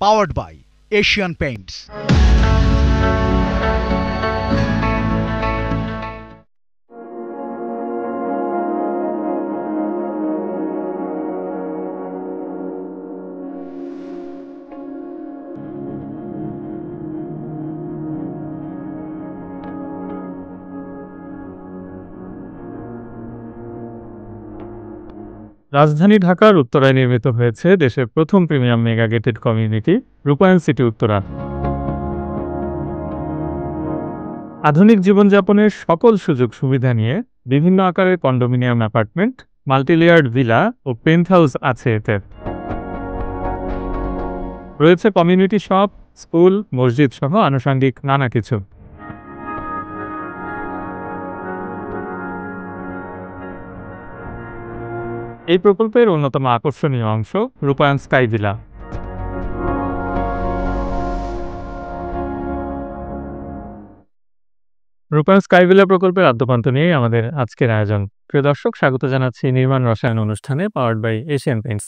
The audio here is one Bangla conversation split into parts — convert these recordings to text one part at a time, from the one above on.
powered by Asian Paints. রাজধানী ঢাকার উত্তরায় নির্মিত হয়েছে দেশের প্রথম প্রিমিয়াম মেগা গেটেড কমিউনিটি রূপায়ণ সিটি উত্তরা। আধুনিক জীবনযাপনের সকল সুযোগ সুবিধা নিয়ে বিভিন্ন আকারের কন্ডোমিনিয়াম অ্যাপার্টমেন্ট, মাল্টিলেয়ার্ড ভিলা ও পেন্ট হাউস আছে এতে। রয়েছে কমিউনিটি শপ, স্কুল, মসজিদ সহ আনুষঙ্গিক নানা কিছু। এই প্রকল্পের অন্যতম আকর্ষণীয় অংশ রূপায়ণ স্কাই ভিলা। রূপায়ণ স্কাই ভিলা প্রকল্পের আদ্যপান্ত নিয়ে আমাদের আজকের আয়োজন। প্রিয় দর্শক, স্বাগত জানাচ্ছি নির্মাণ রসায়ন অনুষ্ঠানে পাওয়ার্ড বাই এশিয়ান পেইন্টস।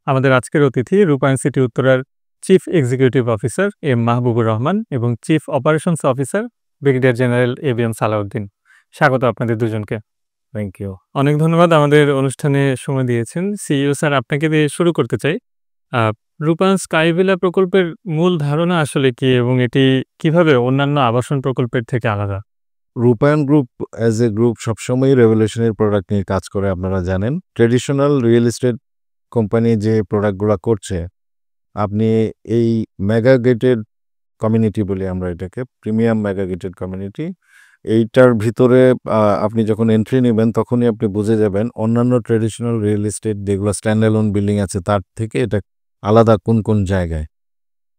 আমাদের আজকের অতিথি রূপায়ণ সিটি উত্তরার chief executive officer M Mahbubur Rahman এবং chief operations officer brigadier general ABM Salauddin. স্বাগত আপনাদের দুজনকে। Thank you. অনেক ধন্যবাদ আমাদের অনুষ্ঠানে সময় দিয়েছেন। সিইও স্যার, আপনাকে দিয়ে শুরু করতে চাই। রূপায়ণ স্কাই ভিলা প্রকল্পের মূল ধারণা আসলে কি এবং এটি কিভাবে অন্যান্য আবাসন প্রকল্পের থেকে আলাদা? রূপায়ণ গ্রুপ অ্যাজ এ গ্রুপ সবসময় রেভলিউশনারি প্রোডাক্ট নিয়ে কাজ করে, আপনারা জানেন। ট্রেডিশনাল রিয়েল এস্টেট কোম্পানি যে প্রোডাক্টগুলো করছে, আপনি এই মেগা গেটেড কমিউনিটি বলি আমরা এটাকে, প্রিমিয়াম মেগা গেটেড কমিউনিটি, এইটার ভিতরে আপনি যখন এন্ট্রি নেবেন তখনই আপনি বুঝে যাবেন অন্যান্য ট্রেডিশনাল রিয়েল এস্টেট যেগুলো স্ট্যান্ডঅ্যালোন বিল্ডিং আছে তার থেকে এটা আলাদা কোন কোন জায়গায়।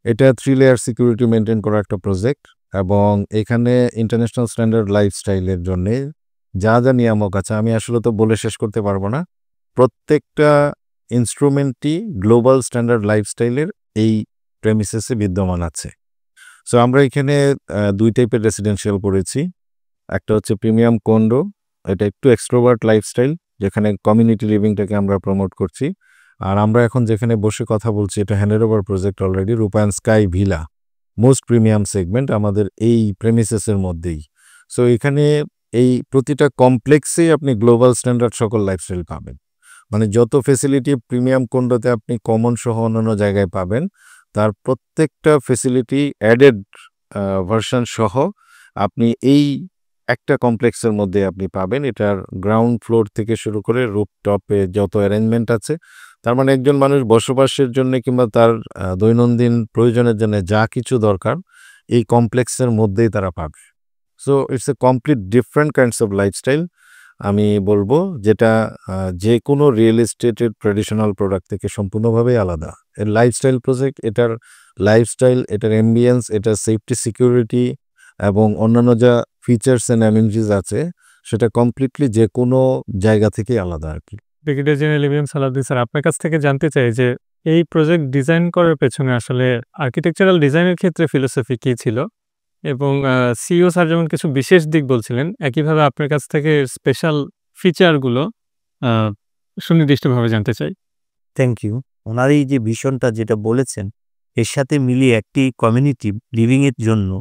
এটা 3 লেয়ার সিকিউরিটি মেনটেন করা একটা প্রজেক্ট, এবং এখানে ইন্টারন্যাশনাল স্ট্যান্ডার্ড লাইফস্টাইলের জন্য যা যা নিয়ামক আছে আমি আসলে তো বলে শেষ করতে পারবো না। প্রত্যেকটা ইনস্ট্রুমেন্টই গ্লোবাল স্ট্যান্ডার্ড লাইফস্টাইলের এই প্রেমিসেসে বিদ্যমান আছে। সো আমরা এখানে 2 টাইপের রেসিডেন্সিয়াল করেছি। একটা হচ্ছে প্রিমিয়াম কন্ডো, এটা একটু এক্সট্রোভার্ট লাইফস্টাইল, যেখানে কমিউনিটি লিভিংটাকে আমরা প্রমোট করছি। আর আমরা এখন যেখানে বসে কথা বলছি এটা হ্যান্ডেড ওভার প্রজেক্ট অলরেডি, রূপায়ণ sky villa, most premium segment আমাদের এই প্রেমিসেসের মধ্যেই। সো এখানে এই প্রতিটা কমপ্লেক্সেই আপনি গ্লোবাল স্ট্যান্ডার্ড সকল লাইফস্টাইল পাবেন। মানে যত ফেসিলিটি প্রিমিয়াম কন্ডোতে আপনি কমন সহ অন্যান্য জায়গায় পাবেন, তার প্রত্যেকটা ফেসিলিটি অ্যাডেড ভার্সন সহ আপনি এই একটা কমপ্লেক্সের মধ্যে আপনি পাবেন। এটার গ্রাউন্ড ফ্লোর থেকে শুরু করে রুফটপে যত অ্যারেঞ্জমেন্ট আছে, তার মানে একজন মানুষ বসবাসের জন্য কিংবা তার দৈনন্দিন প্রয়োজনের জন্য যা কিছু দরকার এই কমপ্লেক্সের মধ্যেই তারা পাবে। So it's a complete different kinds of lifestyle আমি বলবো, যেটা যে কোনো রিয়েল এস্টেটের ট্র্যাডিশনাল প্রোডাক্ট থেকে সম্পূর্ণভাবেই আলাদা। এর লাইফস্টাইল প্রজেক্ট, এটার লাইফস্টাইল, এটার অ্যাম্বিয়েন্স, এটার সেফটি সিকিউরিটি এবং অন্যান্য যা ফিচার্স অ্যান্ড অ্যামিনিটিস আছে সেটা কমপ্লিটলি যে কোনো জায়গা থেকেই আলাদা আর কি। Brigadier general ABM Salauddin sir, আপনার কাছ থেকে জানতে চাই যে এই প্রজেক্ট ডিজাইন করার পেছনে আসলে আর্কিটেকচারাল ডিজাইনের ক্ষেত্রে ফিলোসফি কী ছিল, এবং সিইও স্যার যেমন কিছু বিশেষ দিক বলছিলেন, একইভাবে আপনার কাছ থেকে স্পেশাল ফিচারগুলো সুনির্দিষ্টভাবে জানতে চাই। Thank you. ওনার এই যে ভিশনটা যেটা বলেছেন, এর সাথে মিলিয়ে একটি কমিউনিটি লিভিংয়ের জন্য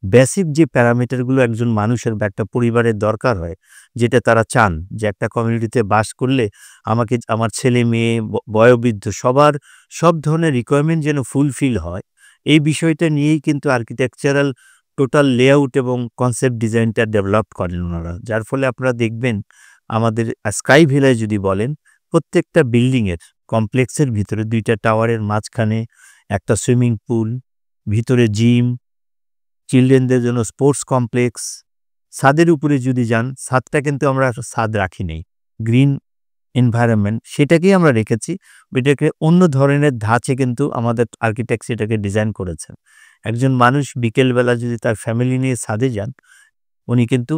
বেসিক যে প্যারামিটারগুলো একজন মানুষের বা একটা পরিবারের দরকার হয়, যেটা তারা চান যে একটা কমিউনিটিতে বাস করলে আমাকে আমার ছেলে মেয়ে বয়োবৃদ্ধ সব ধরনের রিকোয়ারমেন্ট যেন ফুলফিল হয়, এই বিষয়টা নিয়েই কিন্তু আর্কিটেকচারাল টোটাল লেআউট এবং কনসেপ্ট ডিজাইনটা ডেভেলপ করেন ওনারা। যার ফলে আপনারা দেখবেন আমাদের স্কাই ভিলায় যদি বলেন, প্রত্যেকটা বিল্ডিংয়ের কমপ্লেক্সের ভিতরে 2টা টাওয়ারের মাঝখানে একটা সুইমিং পুল, ভিতরে জিম, চিলড্রেনদের জন্য স্পোর্টস কমপ্লেক্স। ছাদের উপরে যদি যান, ছাদটা কিন্তু আমরা ছাদ রাখি নেই, গ্রিন এনভায়রনমেন্ট সেটাকেই আমরা রেখেছি। এটাকে অন্য ধরনের ধাঁচে কিন্তু আমাদের আর্কিটেক্ট সেটাকে ডিজাইন করেছেন। একজন মানুষ বিকেলবেলা যদি তার ফ্যামিলি নিয়ে ছাদে যান, উনি কিন্তু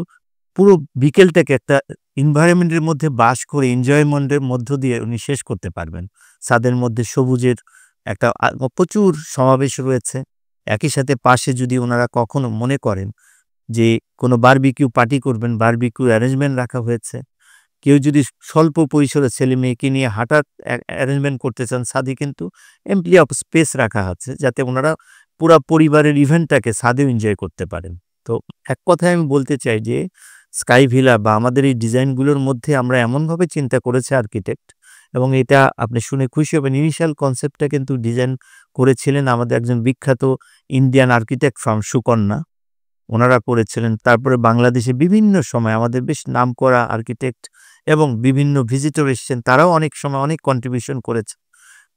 পুরো বিকেলটাকে একটা এনভায়রনমেন্টের মধ্যে বাস করে এনজয়মেন্টের মধ্য দিয়ে উনি শেষ করতে পারবেন। ছাদের মধ্যে সবুজের একটা প্রচুর সমাবেশ রয়েছে। একই সাথে পাশে যদি ওনারা কখনো মনে করেন যে কোনো বারবিকিউ পার্টি করবেন, বারবিকিউ অ্যারেঞ্জমেন্ট রাখা হয়েছে। কেউ যদি স্বল্প পরিসরে ছেলে মেয়েকে নিয়ে হাঁটার অ্যারেঞ্জমেন্ট করতে চান, ছাদে কিন্তু এমপ্লি অফ স্পেস রাখা আছে যাতে ওনারা পুরা পরিবারের ইভেন্টটাকে ছাদেও এনজয় করতে পারেন। তো এক কথায় আমি বলতে চাই যে স্কাই ভিলা বা আমাদের এই ডিজাইনগুলোর মধ্যে আমরা এমনভাবে চিন্তা করেছি আর্কিটেক্ট, এবং এটা আপনি শুনে খুশি হবেন, ইনিশিয়াল কনসেপ্টটা কিন্তু ডিজাইন করেছিলেন আমাদের একজন বিখ্যাত ইন্ডিয়ান আর্কিটেক্ট ফার্ম সুকন্যা, ওনারা করেছিলেন। তারপরে বাংলাদেশে বিভিন্ন সময় আমাদের বেশ নামকরা আর্কিটেক্ট এবং বিভিন্ন ভিজিটর এসেছেন, তারাও অনেক সময় অনেক কন্ট্রিবিউশন করেছে,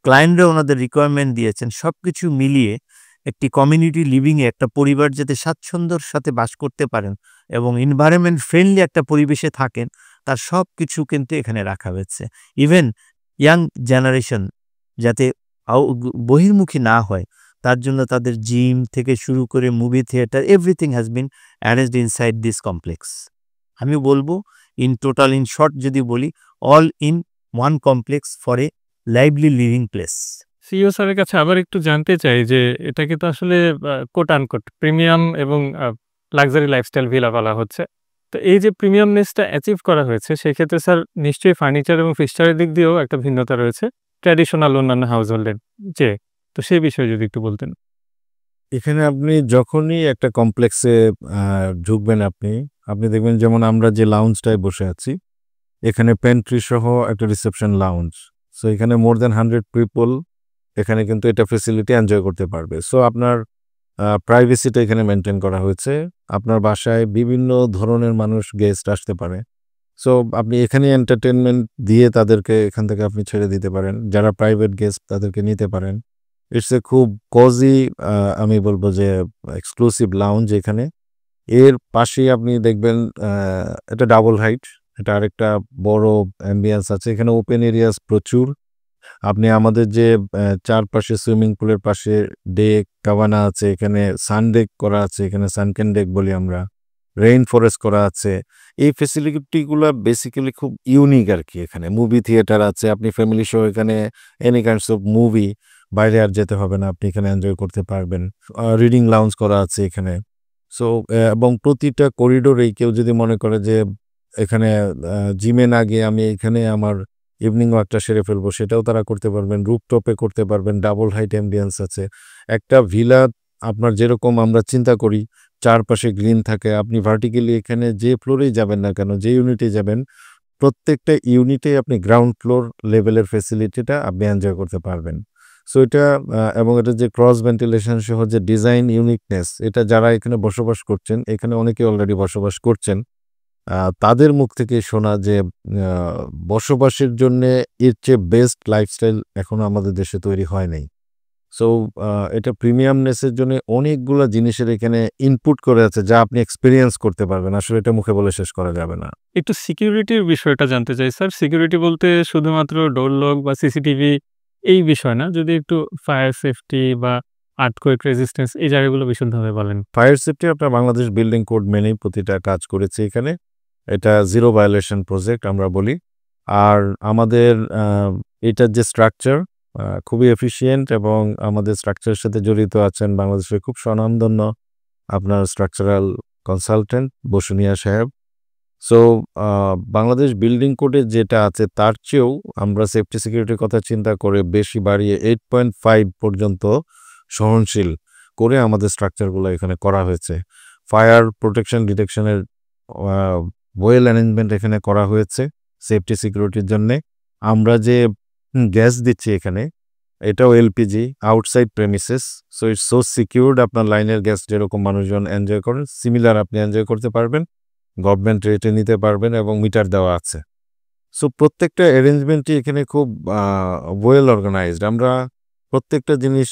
ক্লায়েন্টরা ওনাদের রিকোয়ারমেন্ট দিয়েছেন। সব কিছু মিলিয়ে একটি কমিউনিটি লিভিংয়ে একটা পরিবার যাতে স্বাচ্ছন্দ্যর সাথে বাস করতে পারেন এবং এনভায়রনমেন্ট ফ্রেন্ডলি একটা পরিবেশে থাকেন, তার সব কিছু কিন্তু এখানে রাখা হয়েছে। ইভেন ইয়াং জেনারেশন যাতে বহির্মুখী না হয় তার জন্য তাদের জিম থেকে শুরু করে movie theatre everything has been arranged inside this complex. আমি বলবো ইন টোটাল, ইন শর্ট যদি বলি, all in one complex for a lively living place. CEO স্যারের কাছে আবার একটু জানতে চাই যে এটাকে তো আসলে কোট আনকোট প্রিমিয়াম এবং লাক্সারি লাইফস্টাইল ভিলা বলা হচ্ছে। তো এই যে প্রিমিয়ামনেসটা অ্যাচিভ করা হয়েছে সেক্ষেত্রে স্যার নিশ্চয়ই ফার্নিচার এবং ফিক্সচারের দিক দিয়েও একটা ভিন্নতা রয়েছে ট্র্যাডিশনাল অন্যান্য হাউস হোল্ডের যে, তো সেই বিষয়ে যদি একটু বলতেন। এখানে আপনি যখনই একটা কমপ্লেক্সে ঢুকবেন, আপনি দেখবেন যেমন আমরা যে লাউঞ্জটায় বসে আছি, এখানে পেন্ট্রি সহ একটা রিসেপশন লাউঞ্জ। সো এখানে মোর দ্যান 100 পিপল এখানে কিন্তু এটা ফেসিলিটি এনজয় করতে পারবে। সো আপনার প্রাইভেসিটা এখানে মেনটেন করা হয়েছে। আপনার বাসায় বিভিন্ন ধরনের মানুষ গেস্ট আসতে পারে, সো আপনি এখানে এন্টারটেনমেন্ট দিয়ে তাদেরকে এখান থেকে আপনি ছেড়ে দিতে পারেন। যারা প্রাইভেট গেস্ট তাদেরকে নিতে পারেন। ইটস এ খুব কজি, আমি বলবো যে এক্সক্লুসিভ লাউঞ্জ এখানে। এর পাশেই আপনি দেখবেন এটা ডাবল হাইট, এটা আরেকটা বড় অ্যাম্বিয়েন্স আছে। এখানে ওপেন এরিয়াস প্রচুর। আপনি আমাদের যে চারপাশে সুইমিং পুলের পাশে ডেক কাবানা আছে, এখানে সানডেক করা আছে, এখানে সানকেন ডেক বলি আমরা, রেইন ফরেস্ট করা আছে। এই ফেসিলিটিগুলো বেসিক্যালি খুব ইউনিক আর কি। এখানে মুভি থিয়েটার আছে, আপনি ফ্যামিলি শো এখানে এনি কাইন্ডস অফ মুভি বাইরে আর যেতে হবে না, আপনি এখানে এনজয় করতে পারবেন। রিডিং লাউঞ্জ করা আছে এখানে। সো এবং প্রতিটা করিডোরেই কেউ যদি মনে করে যে এখানে জিমে না গিয়ে আমি এখানে আমার ইভিনিং ওয়াকটা সেরে ফেলবো, সেটাও তারা করতে পারবেন। রুফটপে করতে পারবেন, ডাবল হাইট অ্যাম্বিয়েন্স আছে। একটা ভিলা আপনার যেরকম আমরা চিন্তা করি চারপাশে গ্রিন থাকে, আপনি ভার্টিক্যালি এখানে যে ফ্লোরেই যাবেন না কেন, যে ইউনিটে যাবেন, প্রত্যেকটা ইউনিটে আপনি গ্রাউন্ড ফ্লোর লেভেলের ফেসিলিটিটা আপনি এনজয় করতে পারবেন। সো এটা এবং এটা যে ক্রস ভেন্টিলেশন সহ যে ডিজাইন ইউনিকনেস, এটা যারা এখানে বসবাস করছেন, এখানে অনেকে অলরেডি বসবাস করছেন, তাদের মুখ থেকে শোনা যে বসবাসের জন্যে এর চেয়ে বেস্ট লাইফস্টাইল এখনো আমাদের দেশে তৈরি হয় নাই। সো এটা প্রিমিয়ামনেসের জন্য অনেকগুলো জিনিসের এখানে ইনপুট করে আছে যা আপনি এক্সপিরিয়েন্স করতে পারবেন। আসলে এটা মুখে বলে শেষ করা যাবে না। একটু সিকিউরিটির বিষয়টা জানতে চাই স্যার। সিকিউরিটি বলতে শুধুমাত্র ডোর লক বা সিসিটিভি এই বিষয় না, যদি একটু ফায়ার সেফটি বা আর্থকুয়েক রেজিস্ট্যান্স এই জায়গাগুলো বিশদভাবে বলেন। ফায়ার সেফটি আপনার বাংলাদেশ বিল্ডিং কোড মেনেই প্রতিটা কাজ করেছে এখানে। এটা জিরো ভায়োলেশন প্রজেক্ট আমরা বলি। আর আমাদের এটার যে স্ট্রাকচার খুবই এফিশিয়েন্ট, এবং আমাদের স্ট্রাকচারের সাথে জড়িত আছেন বাংলাদেশের খুব স্বনামধন্য আপনার স্ট্রাকচারাল কনসালটেন্ট বসুনিয়া সাহেব। সো বাংলাদেশ বিল্ডিং কোডে যেটা আছে তার চেয়েও আমরা সেফটি সিকিউরিটির কথা চিন্তা করে বেশি বাড়িয়ে 8.5 পর্যন্ত সহনশীল করে আমাদের স্ট্রাকচারগুলো এখানে করা হয়েছে। ফায়ার প্রোটেকশন ডিটেকশনের ওয়েল অ্যারেঞ্জমেন্ট এখানে করা হয়েছে সেফটি সিকিউরিটির জন্যে। আমরা যে গ্যাস দিচ্ছি এখানে, এটাও LPG outside premises. So it's so secured. আপনার লাইনের গ্যাস যেরকম মানুষজন এনজয় করেন, সিমিলার আপনি এনজয় করতে পারবেন, গভর্নমেন্ট রেটে নিতে পারবেন, এবং মিটার দেওয়া আছে। সো প্রত্যেকটা অ্যারেঞ্জমেন্টই এখানে খুব ওয়েল অর্গানাইজড। আমরা প্রত্যেকটা জিনিস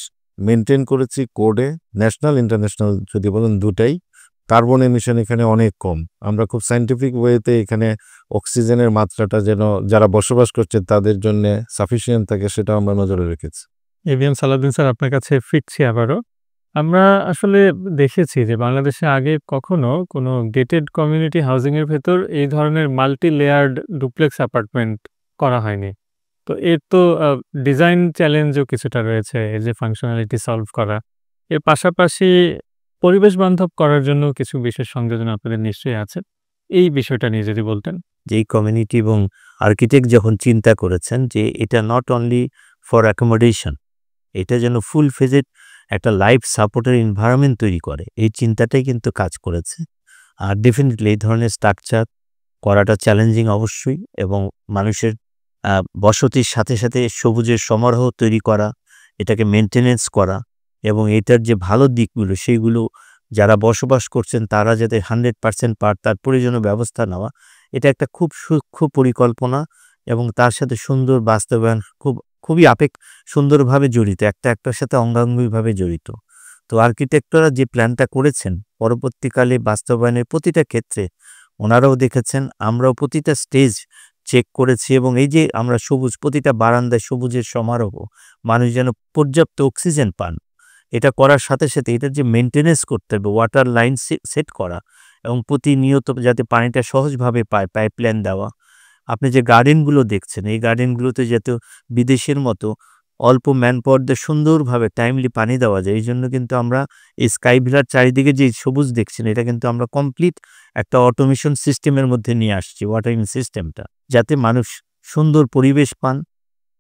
মেনটেন করেছি কোডে, ন্যাশনাল ইন্টারন্যাশনাল যদি বলেন দুটাই। কার্বন এমিশন এখানে অনেক কম। আমরা খুব সায়েন্টিফিক ওয়েতে এখানে অক্সিজেনের মাত্রাটা যেন যারা বসবাস করছে তাদের জন্য সাফিসিয়েন্ট থাকে, সেটা আমরা নজরে রেখেছি। এভিএম সালাউদ্দিন স্যার, আপনার কাছে ফিরছি আবারও। আমরা আসলে দেখেছি যে বাংলাদেশে আগে কখনো কোনো গেটেড কমিউনিটি হাউজিংয়ের ভেতর এই ধরনের মাল্টি লেয়ার্ড ডুপ্লেক্স অ্যাপার্টমেন্ট করা হয়নি। তো এর তো ডিজাইন চ্যালেঞ্জও কিছুটা রয়েছে, এর যে ফাংশনালিটি সলভ করা, এর পাশাপাশি পরিবেশ বান্ধব করার জন্য কিছু বিশেষ সংযোজন আপনাদের নিশ্চয়ই আছে। এই বিষয়টা নিয়ে যদি বলতেন। যে এই কমিউনিটি এবং আর্কিটেক্ট যখন চিন্তা করেছেন যে এটা নট অনলি ফর অ্যাকোমোডেশন, এটা যেন ফুল ফেজেড একটা লাইফ সাপোর্টের এনভায়রনমেন্ট তৈরি করে, এই চিন্তাটাই কিন্তু কাজ করেছে। আর ডেফিনেটলি এই ধরনের স্ট্রাকচার করাটা চ্যালেঞ্জিং অবশ্যই, এবং মানুষের বসতির সাথে সাথে সবুজের সমারোহ তৈরি করা, এটাকে মেনটেনেন্স করা, এবং এটার যে ভালো দিকগুলো সেইগুলো যারা বসবাস করছেন তারা যাতে 100% পার তার প্রয়োজনীয় ব্যবস্থা নেওয়া, এটা একটা খুব সূক্ষ্ম পরিকল্পনা এবং তার সাথে সুন্দর বাস্তবায়ন খুবই সুন্দরভাবে জড়িত, একটার সাথে অঙ্গাঙ্গিভাবে জড়িত। তো আর্কিটেক্টরা যে প্ল্যানটা করেছেন পরবর্তীকালে বাস্তবায়নের প্রতিটা ক্ষেত্রে ওনারাও দেখেছেন, আমরাও প্রতিটা স্টেজ চেক করেছি, এবং এই যে আমরা সবুজ প্রতিটা বারান্দায় সবুজের সমারোহ, মানুষ যেন পর্যাপ্ত অক্সিজেন পান, এটা করার সাথে সাথে এটার যে মেনটেনেন্স করতে হবে, ওয়াটার লাইন সেট করা এবং প্রতিনিয়ত যাতে পানিটা সহজভাবে পায় পাইপলাইন দেওয়া। আপনি যে গার্ডেনগুলো দেখছেন এই গার্ডেনগুলোতে যাতে বিদেশের মতো অল্প ম্যান পাওয়ার দিয়ে সুন্দরভাবে টাইমলি পানি দেওয়া যায়, এই জন্য কিন্তু আমরা এই স্কাই ভিলার চারিদিকে যে সবুজ দেখছেন এটা কিন্তু আমরা কমপ্লিট একটা অটোমেশন সিস্টেমের মধ্যে নিয়ে আসছি, ওয়াটারিং সিস্টেমটা, যাতে মানুষ সুন্দর পরিবেশ পান।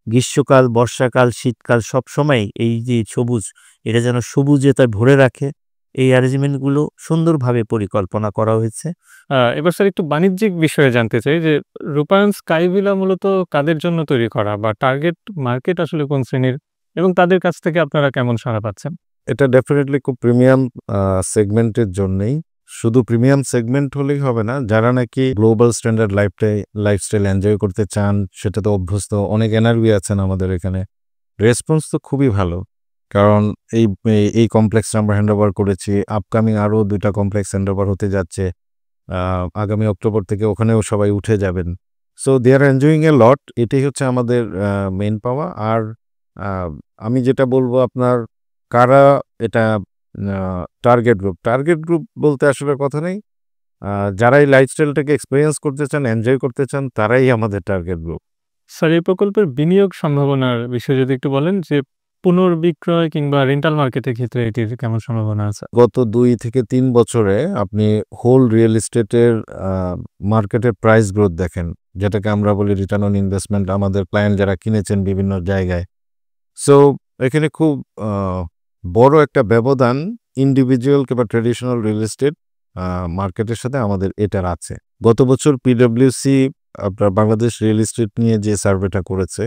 গ্রীষ্মকাল, বর্ষাকাল, শীতকাল সব সময় এই যে সবুজ, এটা যেন সবুজে তা ভরে রাখে, এই অ্যারেঞ্জমেন্টগুলো সুন্দরভাবে পরিকল্পনা করা হয়েছে। এবার স্যার একটু বাণিজ্যিক বিষয়ে জানতে চাই যে রূপায়ণ স্কাই ভিলা মূলত কাদের জন্য তৈরি করা, বা টার্গেট মার্কেট আসলে কোন শ্রেণীর, এবং তাদের কাছ থেকে আপনারা কেমন সাড়া পাচ্ছেন? এটা ডেফিনেটলি খুব প্রিমিয়াম সেগমেন্টের জন্যই। শুধু প্রিমিয়াম সেগমেন্ট হলেই হবে না, যারা নাকি গ্লোবাল স্ট্যান্ডার্ড লাইফস্টাইল এনজয় করতে চান, সেটা তো অভ্যস্ত অনেক এনআরবি আছেন আমাদের এখানে। রেসপন্স তো খুবই ভালো, কারণ এই কমপ্লেক্সটা আমরা হ্যান্ডওভার করেছি, আপকামিং আরও 2টা কমপ্লেক্স হ্যান্ডওভার হতে যাচ্ছে আগামী অক্টোবর থেকে, ওখানেও সবাই উঠে যাবেন। সো দে আর এনজয়িং এ লট, এটাই হচ্ছে আমাদের মেন পাওয়া। আর আমি যেটা বলবো, আপনার কারা এটা টার্গেট গ্রুপ বলতে আসলে কথা নেই, যারা এই লাইফস্টাইলটাকে এক্সপিরিয়েন্স করতে চান, এনজয় করতে চান, তারাই আমাদের টার্গেট গ্রুপ। স্যার এই প্রকল্পের বিনিয়োগ সম্ভাবনার বিষয়ে যদি একটু বলেন, যে পুনর্বিক্রয় কিংবা রেন্টাল মার্কেটের ক্ষেত্রে এটির কেমন সম্ভাবনা আছে? গত 2 থেকে 3 বছরে আপনি হোল রিয়েল এস্টেটের মার্কেটের প্রাইস গ্রোথ দেখেন, যেটাকে আমরা বলি রিটার্ন অন ইনভেস্টমেন্ট, আমাদের ক্লায়েন্ট যারা কিনেছেন বিভিন্ন জায়গায়। সো এখানে খুব বড় একটা ব্যবধান ইন্ডিভিজুয়াল কিংবা ট্রেডিশনাল রিয়েল এস্টেট মার্কেটের সাথে আমাদের এটার আছে। গত বছর পিডব্লিউসি আপনার বাংলাদেশ রিয়েল এস্টেট নিয়ে যে সার্ভেটা করেছে,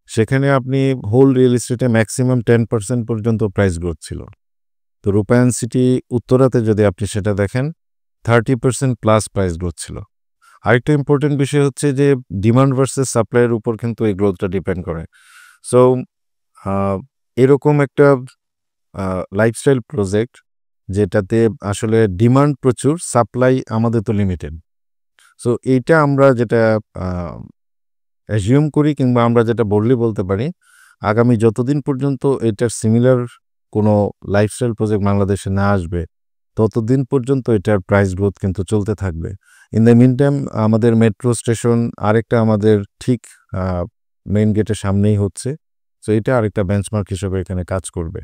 সেখানে আপনি হোল রিয়েল এস্টেটে ম্যাক্সিমাম 10% পর্যন্ত প্রাইস গ্রোথ ছিল। তো রূপায়ণ সিটি উত্তরাতে যদি আপনি সেটা দেখেন 30% প্লাস প্রাইস গ্রোথ ছিল। আরেকটা ইম্পর্টেন্ট বিষয় হচ্ছে যে ডিমান্ড ভার্সেস সাপ্লাইয়ের উপর কিন্তু এই গ্রোথটা ডিপেন্ড করে। সো এরকম একটা লাইফস্টাইল প্রজেক্ট যেটাতে আসলে ডিমান্ড প্রচুর, সাপ্লাই আমাদের তো লিমিটেড। সো এইটা আমরা যেটা অ্যাজিউম করি কিংবা আমরা যেটা বলতে পারি, আগামী যতদিন পর্যন্ত এটার সিমিলার কোনো লাইফস্টাইল প্রজেক্ট বাংলাদেশে না আসবে, ততদিন পর্যন্ত এটার প্রাইস গ্রোথ কিন্তু চলতে থাকবে। ইন দ্য মিন টাইম আমাদের মেট্রো স্টেশন আরেকটা আমাদের ঠিক মেইন গেটের সামনেই হচ্ছে। সো এটা আরেকটা বেঞ্চমার্ক হিসেবে এখানে কাজ করবে।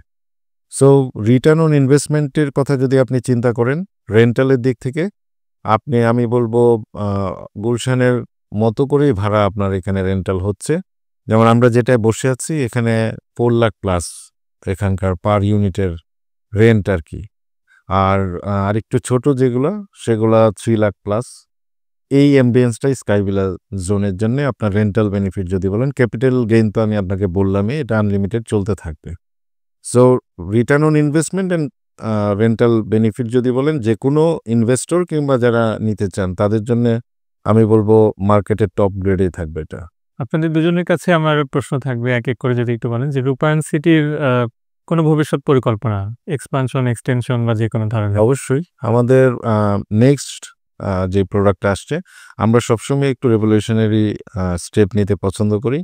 সো রিটার্ন অন ইনভেস্টমেন্টের কথা যদি আপনি চিন্তা করেন রেন্টালের দিক থেকে, আমি বলবো গুলশানের মতো করেই ভাড়া আপনার এখানে রেন্টাল হচ্ছে। যেমন আমরা যেটায় বসে আছি এখানে 4 লাখ প্লাস এখানকার পার ইউনিটের রেন্ট আর কি। আর আরেকটু ছোট যেগুলো সেগুলা 3 লাখ প্লাস। এই অ্যাম্বিয়েন্সটাই স্কাই ভিলা জোনের জন্য আপনার রেন্টাল বেনিফিট যদি বলেন, ক্যাপিটাল গেইন তো আমি আপনাকে বললামই, এটা আনলিমিটেড চলতে থাকবে। So return on investment and rental benefit যদি বলেন, যে কোনো ইনভেস্টর কিংবা যারা নিতে চান তাদের জন্য আমি বলবো মার্কেটের টপ গ্রেডেই থাকবে এটা। আপনাদের দুজনের কাছে আমার প্রশ্ন থাকবে, এক এক করে যদি একটু বলেন যে রূপায়ণ সিটির কোনো ভবিষ্যৎ পরিকল্পনা, এক্সপানশন, এক্সটেনশন বা যে কোনো ধরনের? অবশ্যই আমাদের নেক্সট যে প্রোডাক্টটা আসছে, আমরা সবসময় একটু রেভলিউশনারি স্টেপ নিতে পছন্দ করি।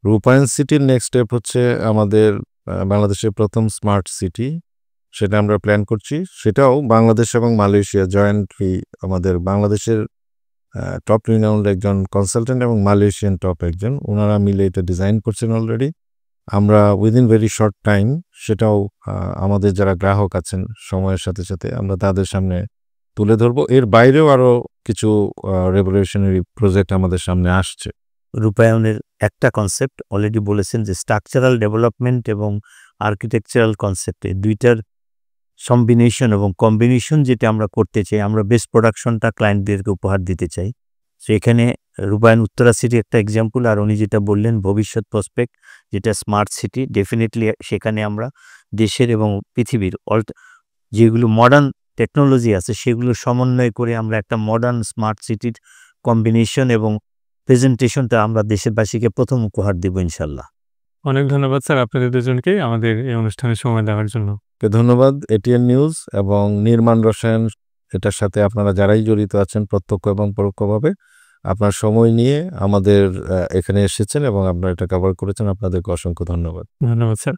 রূপায়ণ সিটির নেক্সট স্টেপ হচ্ছে আমাদের বাংলাদেশের প্রথম স্মার্ট সিটি, সেটা আমরা প্ল্যান করছি। সেটাও বাংলাদেশ এবং মালয়েশিয়া জয়েন্টলি, আমাদের বাংলাদেশের টপ রিনাউন্ড একজন কনসালটেন্ট এবং মালয়েশিয়ান টপ একজন, ওনারা মিলে এটা ডিজাইন করছেন অলরেডি। আমরা উইদিন ভেরি শর্ট টাইম সেটাও আমাদের যারা গ্রাহক আছেন সময়ের সাথে সাথে আমরা তাদের সামনে তুলে ধরবো। এর বাইরেও আরও কিছু রেভলিউশনারি প্রজেক্ট আমাদের সামনে আসছে। রূপায়ণের একটা কনসেপ্ট অলরেডি বলেছেন যে স্ট্রাকচারাল ডেভেলপমেন্ট এবং আর্কিটেকচারাল কনসেপ্টে দুইটার কম্বিনেশন এবং কম্বিনেশন যেটা আমরা করতে চাই, আমরা বেস্ট প্রোডাকশনটা ক্লায়েন্টদেরকে উপহার দিতে চাই। সো এখানে রূপায়ণ উত্তরা সিটি একটা এক্সাম্পল, আর উনি যেটা বললেন ভবিষ্যৎ প্রসপেক্ট যেটা স্মার্ট সিটি, ডেফিনেটলি সেখানে আমরা দেশের এবং পৃথিবীর যেগুলো মডার্ন টেকনোলজি আছে সেগুলো সমন্বয় করে আমরা একটা মডার্ন স্মার্ট সিটির কম্বিনেশন এবং প্রেজেন্টেশনটা আমরা দেশবাসীকে প্রথম উপহার দেব ইনশাল্লাহ। অনেক ধন্যবাদ স্যার আপনাদের দুজনকে আমাদের এই অনুষ্ঠানে সময় দেওয়ার জন্য। ধন্যবাদ এটিএন নিউজ এবং নির্মাণ রসায়ন, এটার সাথে আপনারা যারাই জড়িত আছেন প্রত্যক্ষ এবং পরোক্ষভাবে, আপনার সময় নিয়ে আমাদের এখানে এসেছেন এবং আপনারা এটা কভার করেছেন, আপনাদেরকে অসংখ্য ধন্যবাদ। ধন্যবাদ স্যার।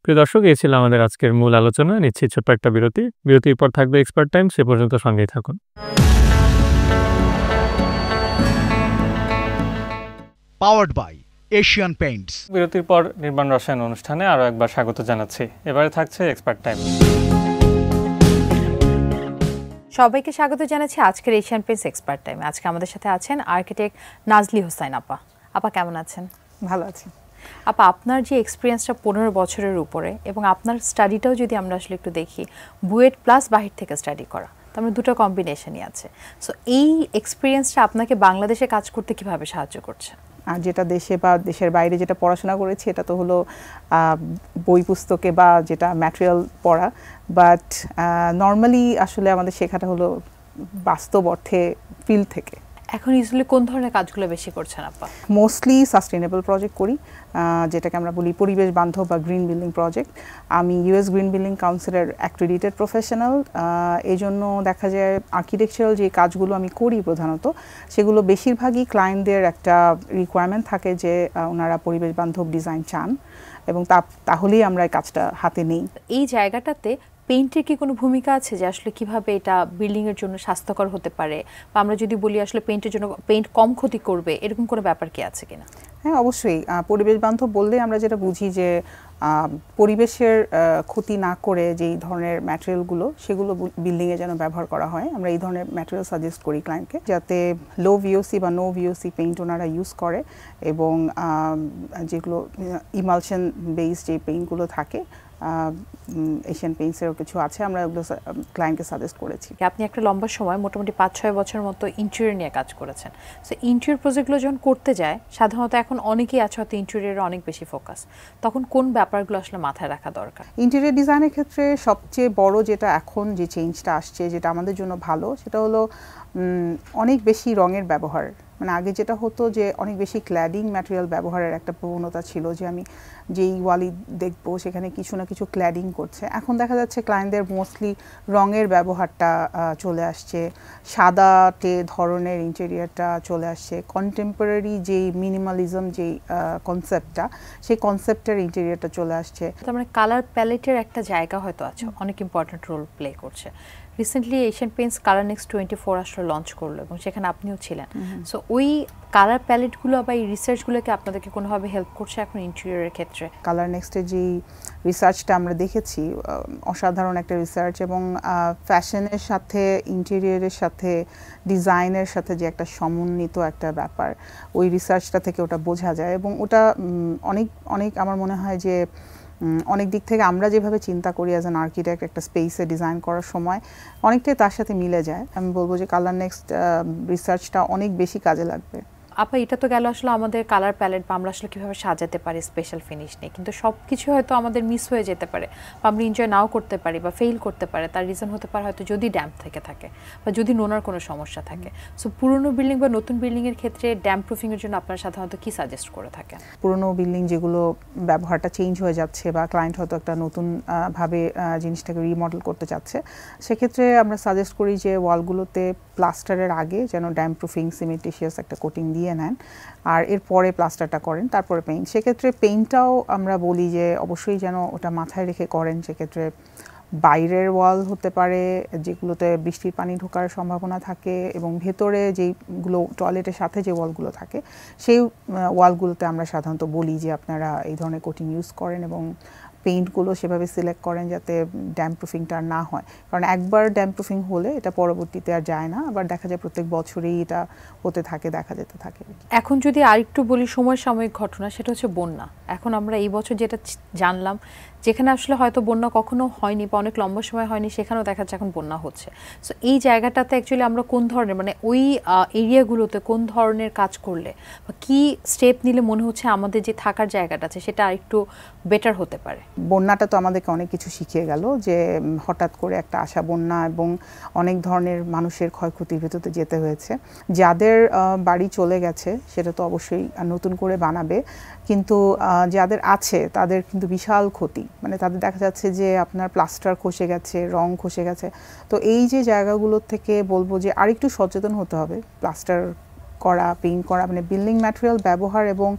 প্রিয় দর্শক, এই ছিল আমাদের আজকের মূল আলোচনা। নিচ্ছি ছোট্ট একটা বিরতি। বিরতির পর থাকবে এক্সপার্ট টাইম, সে পর্যন্ত সঙ্গেই থাকুন। Powered by Asian Paints. বিরতির পর নির্মাণ রসায়ন অনুষ্ঠানে আরও একবার স্বাগত জানাচ্ছি। এবারে থাকছে এক্সপার্ট টাইম। সবাইকে স্বাগত জানাচ্ছি আজকের এশিয়ান পেইন্টস এক্সপার্ট টাইমে। আজকে আমাদের সাথে আছেন আর্কিটেক্ট নাজলি হোসাইন আপা। আপা কেমন আছেন? ভালো আছি। আপা, আপনার যে এক্সপিরিয়েন্সটা 15 বছরের উপরে, এবং আপনার স্টাডিটাও যদি আমরা আসলে একটু দেখি, বুয়েট প্লাস বাহির থেকে স্টাডি করা, তার মানে দুটো কম্বিনেশনই আছে। সো এই এক্সপিরিয়েন্সটা আপনাকে বাংলাদেশে কাজ করতে কিভাবে সাহায্য করছে? আর যেটা দেশে বা দেশের বাইরে যেটা পড়াশোনা করেছি এটা তো হলো বই পুস্তকে বা যেটা ম্যাটেরিয়াল পড়া, বাট নর্মালি আসলে আমাদের শেখাটা হলো বাস্তব অর্থে ফিল্ড থেকে। এখন ইউজুয়ালি কোন ধরনের কাজগুলো বেশি করছেন আপা? মোস্টলি সাস্টেনেবল প্রজেক্ট করি, যেটাকে আমরা বলি পরিবেশ বান্ধব বা গ্রিন বিল্ডিং প্রজেক্ট। আমি ইউএস গ্রিন বিল্ডিং কাউন্সিলের অ্যাক্রেডিটেড প্রফেশনাল। এই জন্য দেখা যায় আর্কিটেকচারাল যে কাজগুলো আমি করি প্রধানত, সেগুলো বেশিরভাগই ক্লায়েন্টদের একটা রিকোয়ারমেন্ট থাকে যে ওনারা পরিবেশ বান্ধব ডিজাইন চান, এবং তাহলেই আমরা এই কাজটা হাতে নিই। এই জায়গাটাতে পেইন্টের কি কোনো ভূমিকা আছে যে আসলে কিভাবে এটা বিল্ডিংয়ের জন্য স্বাস্থ্যকর হতে পারে, বা আমরা যদি বলি আসলে পেইন্টের জন্য পেইন্ট কম ক্ষতি করবে, এরকম কোনো ব্যাপার কি আছে কিনা? হ্যাঁ, অবশ্যই। পরিবেশ বান্ধব বললে আমরা যেটা বুঝি যে পরিবেশের ক্ষতি না করে যেই ধরনের ম্যাটেরিয়ালগুলো সেগুলো বিল্ডিংয়ে যেন ব্যবহার করা হয়। আমরা এই ধরনের ম্যাটেরিয়াল সাজেস্ট করি ক্লায়েন্টকে, যাতে লো ভিওসি বা নো ভিওসি পেইন্ট ওনারা ইউজ করে, এবং যেগুলো ইমালশন বেস যে পেইন্টগুলো থাকে, এশিয়ান পেইন্টসেরও কিছু আছে, আমরা ওগুলো ক্লায়েন্টকে সাজেস্ট করেছি। আপনি একটা লম্বা সময় মোটামুটি 5-6 বছর মতো ইন্টেরিয়র নিয়ে কাজ করেছেন। সো ইন্টেরিয়র প্রজেক্টগুলো যখন করতে যায়, সাধারণত এখন অনেকেই আছে হয়তো ইন্টেরিয়রে অনেক বেশি ফোকাস, তখন কোন ব্যাপারগুলো আসলে মাথায় রাখা দরকার? ইন্টেরিয়র ডিজাইনের ক্ষেত্রে সবচেয়ে বড় যেটা এখন যে চেঞ্জটা আসছে, যেটা আমাদের জন্য ভালো, সেটা হলো অনেক বেশি রঙের ব্যবহার। মানে আগে যেটা হতো যে অনেক বেশি ক্ল্যাডিং ম্যাটেরিয়াল ব্যবহারের একটা প্রবণতা ছিল, যে আমি যেই ওয়ালই দেখবো সেখানে কিছু না কিছু ক্ল্যাডিং করছে। এখন দেখা যাচ্ছে ক্লায়েন্টদের মোস্টলি রঙের ব্যবহারটা চলে আসছে, সাদাটে ধরনের ইন্টেরিয়রটা চলে আসছে, কন্টেম্পোরারি যেই মিনিমালিজম যেই কনসেপ্টটা, সেই কনসেপ্টের ইন্টেরিয়রটা চলে আসছে। তার মানে কালার প্যালেটের একটা জায়গা হয়তো আছে, অনেক ইম্পর্ট্যান্ট রোল প্লে করছে। Recently Asian Paints colour next 24 আসলে লঞ্চ করলো, এবং সেখানে আপনিও ছিলেন। সো ওই কালার প্যালেটগুলো বা এই রিসার্চগুলোকে আপনাদেরকে কোনোভাবে হেল্প করছে এখন ইন্টেরিয়রের ক্ষেত্রে? কালার নেক্সটের যেই রিসার্চটা আমরা দেখেছি, অসাধারণ একটা রিসার্চ, এবং ফ্যাশনের সাথে ইন্টেরিয়রের সাথে ডিজাইনের সাথে যে একটা সমন্বিত একটা ব্যাপার, ওই রিসার্চটা থেকে ওটা বোঝা যায়। এবং ওটা অনেক অনেক আমার মনে হয় যে অনেক দিক থেকে আমরা যেভাবে চিন্তা করি অ্যাজ অ্যান আর্কিটেক্ট একটা স্পেসে ডিজাইন করার সময়, অনেকটাই তার সাথে মিলে যায়। আমি বলবো যে কালার নেক্সট রিসার্চটা অনেক বেশি কাজে লাগবে। আপা, এটা তো গেল আসলে আমাদের কালার প্যালেট বা আমরা আসলে কীভাবে সাজাতে পারি স্পেশাল ফিনিশ নিয়ে, কিন্তু সব কিছু হয়তো আমাদের মিস হয়ে যেতে পারে, বা আমরা এনজয় নাও করতে পারি বা ফেইল করতে পারে। তার রিজন হতে পারে হয়তো যদি ড্যাম্প থেকে থাকে বা যদি নোনার কোনো সমস্যা থাকে। সো পুরনো বিল্ডিং বা নতুন বিল্ডিংয়ের ক্ষেত্রে ড্যাম্প প্রুফিংয়ের জন্য আপনারা সাধারণত কী সাজেস্ট করে থাকেন? পুরনো বিল্ডিং যেগুলো ব্যবহারটা চেঞ্জ হয়ে যাচ্ছে, বা ক্লায়েন্ট হয়তো একটা নতুন ভাবে জিনিসটাকে রিমডেল করতে চাচ্ছে, সেক্ষেত্রে আমরা সাজেস্ট করি যে ওয়ালগুলোতে প্লাস্টারের আগে যেন ড্যাম্প প্রুফিং সিমেন্টিশিয়াস একটা কোটিং দিয়ে নেন, আর এরপরে প্লাস্টারটা করেন, তারপরে পেইন্ট। সেক্ষেত্রে পেইন্টটাও আমরা বলি যে অবশ্যই যেন ওটা মাথায় রেখে করেন। সেক্ষেত্রে বাইরের ওয়াল হতে পারে যেগুলোতে বৃষ্টির পানি ঢোকার সম্ভাবনা থাকে, এবং ভেতরে যেইগুলো টয়লেটের সাথে যে ওয়ালগুলো থাকে, সেই ওয়ালগুলোতে আমরা সাধারণত বলি যে আপনারা এই ধরনের কোটিং ইউজ করেন, এবং পেইন্টগুলো সেভাবে সিলেক্ট করেন যাতে ড্যাম্প প্রুফিংটা না হয়, কারণ একবার ড্যাম্প প্রুফিং হলে এটা পরবর্তীতে আর যায় না, আবার দেখা যায় প্রত্যেক বছরই এটা হতে থাকে, দেখা যেতে থাকে। এখন যদি আরেকটু বলি সমসাময়িক ঘটনা, সেটা হচ্ছে বন্যা। এখন আমরা এই বছর যেটা জানলাম, যেখানে আসলে হয়তো বন্যা কখনো হয়নি বা অনেক লম্বা সময় হয়নি, সেখানেও দেখা যাচ্ছে এখন বন্যা হচ্ছে। সো এই জায়গাটাতে অ্যাকচুয়ালি আমরা কোন ধরনের, মানে ওই এরিয়াগুলোতে কোন ধরনের কাজ করলে বা কী স্টেপ নিলে মনে হচ্ছে আমাদের যে থাকার জায়গাটা আছে সেটা আরেকটু বেটার হতে পারে? বন্যাটা তো আমাদেরকে অনেক কিছু শিখিয়ে গেল, যে হঠাৎ করে একটা আসা বন্যা এবং অনেক ধরনের মানুষের ক্ষয়ক্ষতির ভিতরে যেতে হয়েছে। যাদের বাড়ি চলে গেছে সেটা তো অবশ্যই নতুন করে বানাবে, কিন্তু যাদের আছে তাদের কিন্তু বিশাল ক্ষতি, মানে তাদের দেখা যাচ্ছে যে আপনার প্লাস্টার খসে গেছে, রং খসে গেছে। তো এই যে জায়গাগুলোর থেকে বলবো যে আরেকটু সচেতন হতে হবে, প্লাস্টার করা, পেইন্ট করা, মানে বিল্ডিং ম্যাটেরিয়াল ব্যবহার এবং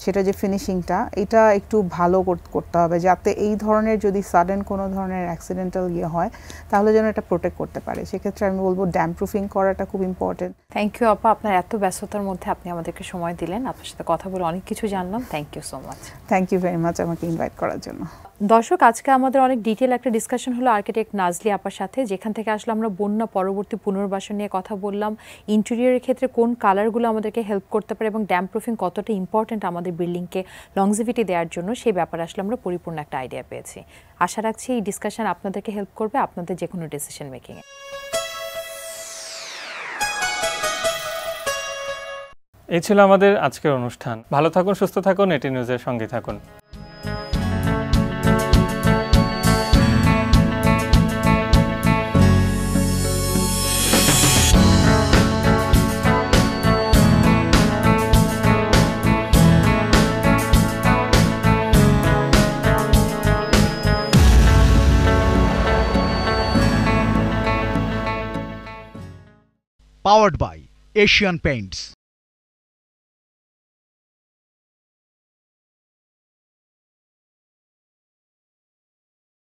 সেটা যে ফিনিশিংটা এটা একটু ভালো করতে হবে, যাতে এই ধরনের যদি সাডেন কোনো ধরনের অ্যাক্সিডেন্টাল হয় তাহলে যেন এটা প্রোটেক্ট করতে পারে। সেক্ষেত্রে আমি বলবো ড্যাম্প প্রুফিং করাটা খুব ইম্পর্টেন্ট। থ্যাংক ইউ আপা, আপনার এত ব্যস্ততার মধ্যে আপনি আমাদেরকে সময় দিলেন, আপনার সাথে কথা বলে অনেক কিছু জানলাম। Thank you so much. Thank you very much আমাকে ইনভাইট করার জন্য। দর্শক, আজকে আমাদের অনেক ডিটেল একটা ডিসকাশন হলো আর্কিটেক্ট নাজলি আপার সাথে, যেখান থেকে আসলে আমরা বন্যা পরবর্তী পুনর্বাসন নিয়ে কথা বললাম, ইন্টেরিয়রের ক্ষেত্রে কোন কালারগুলো আমাদেরকে হেল্প করতে পারে এবং ড্যাম্প প্রুফিং কতটা ইম্পর্টেন্ট আমাদের বিল্ডিংকে লংজিভিটি দেওয়ার জন্য, সেই ব্যাপারে আসলে আমরা পরিপূর্ণ একটা আইডিয়া পেয়েছি। আশা রাখছি এই ডিসকাশন আপনাদেরকে হেল্প করবে আপনাদের যে কোনো ডিসিশন মেকিংয়ে। এই ছিল আমাদের আজকের অনুষ্ঠান। ভালো থাকুন, সুস্থ থাকুন, এটি নিউজের সঙ্গে থাকুন। Powered by Asian Paints.